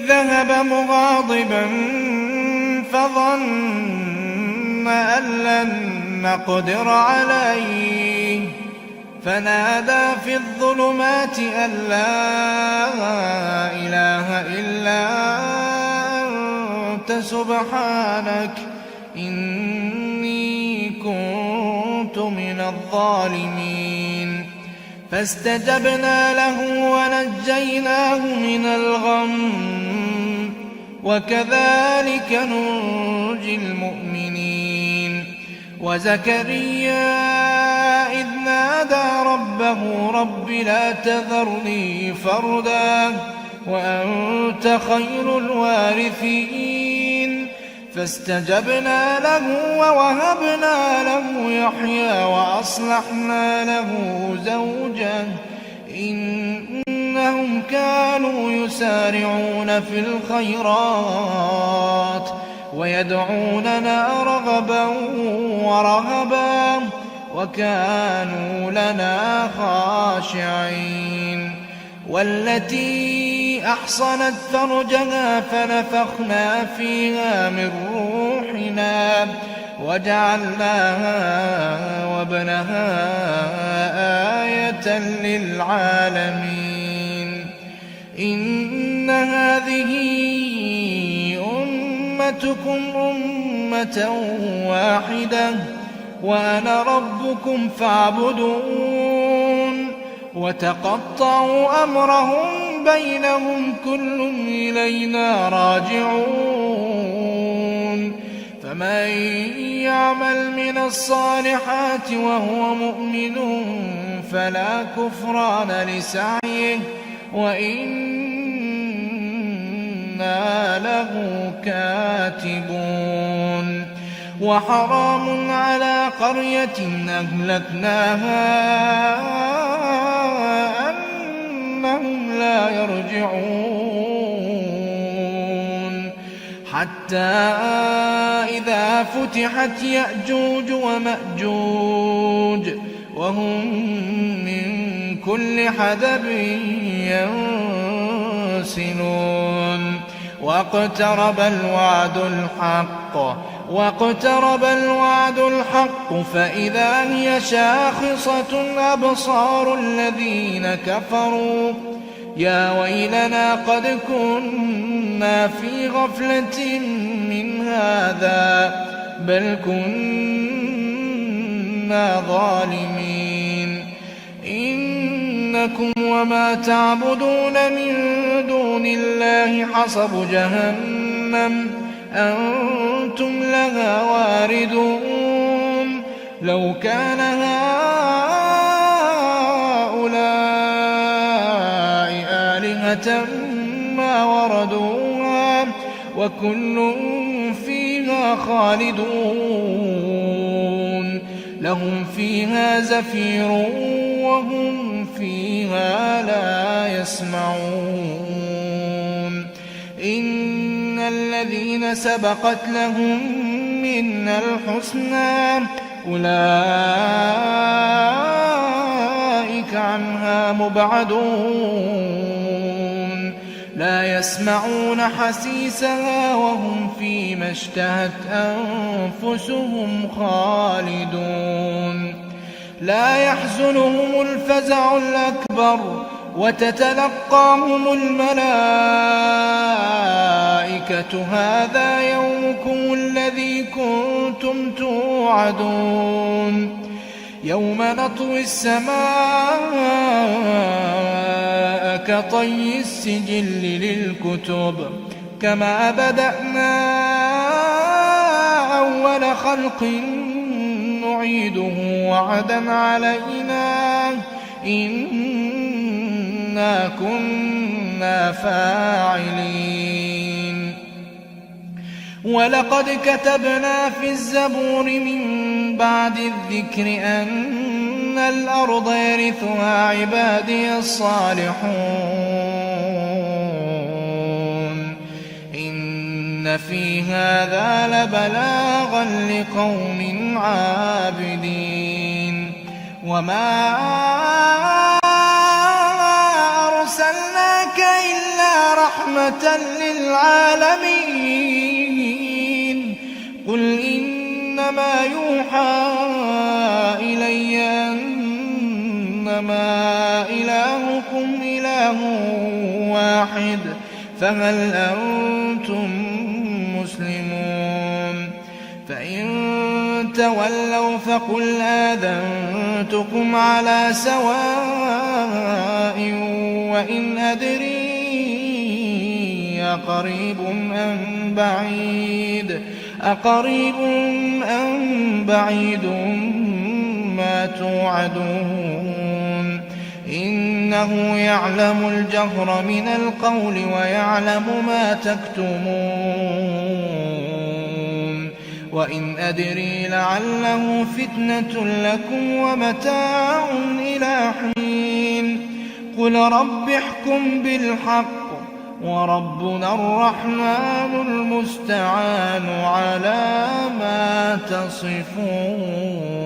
ذهب مغاضبا فظن أن لن نقدر عليه فنادى في الظلمات أن لا إله إلا أنت سبحانك إني كنت من الظالمين فاستجبنا له ونجيناه من الغم وكذلك ننجي المؤمنين وزكريا إذ نادى ربه رب لا تذرني فردا وأنت خير الوارثين فاستجبنا له ووهبنا له يحيى وأصلحنا له زوجه إنهم كانوا يسارعون في الخيرات ويدعوننا رغبا ورهبا وكانوا لنا خاشعين والتي أحصنت فرجها فنفخنا فيها من روحنا وجعلناها وابنها آية للعالمين إن هذه أمتكم أمة واحدة وأنا ربكم فاعبدون وتقطعوا أمرهم بينهم كل إلينا راجعون فمن يعمل من الصالحات وهو مؤمن فلا كفران لسعيه وإنا له كاتبون وحرام على قرية أهلكناها أنهم لا يرجعون حتى إذا فتحت يأجوج ومأجوج وهم من كل حدب ينسلون واقترب الوعد الحق فإذا هي شاخصة أبصار الذين كفروا يا ويلنا قد كنا في غفلة من هذا بل كنا ظالمين إنكم وما تعبدون من دون الله حصب جهنم أنتم لها واردون لو كان هؤلاء آلهة ما وردوها وكل فيها خالدون لهم فيها زفير وهم فيها لا يسمعون إن الذين سبقت لهم منا الحسنى أولئك عنها مبعدون لا يسمعون حسيسها وهم فيما اشتهت أنفسهم خالدون لا يحزنهم الفزع الأكبر وتتلقاهم الملائكة هذا يومكم الذي كنتم توعدون يوم نطوي السماء كطي السجل للكتب كما بدأنا أول خلق نعيده وعدا علينا إنا كنا فاعلين ولقد كتبنا في الزبور من بعد الذكر أن الأرض يرثها عبادي الصالحون إن في هذا لبلاغا لقوم عابدين وما أرسلناك إلا رحمة للعالمين قل إنما يوحى إلي أنما إلهكم إله واحد فهل أنتم مسلمون فإن تولوا فقل آذنتكم على سواء وإن أدري أقريب أم بعيد ما توعدون إنه يعلم الجهر من القول ويعلم ما تكتمون وإن أدري لعله فتنة لكم ومتاع إلى حين قل رب احكم بالحق وربنا الرحمن المستعان على ما تصفون.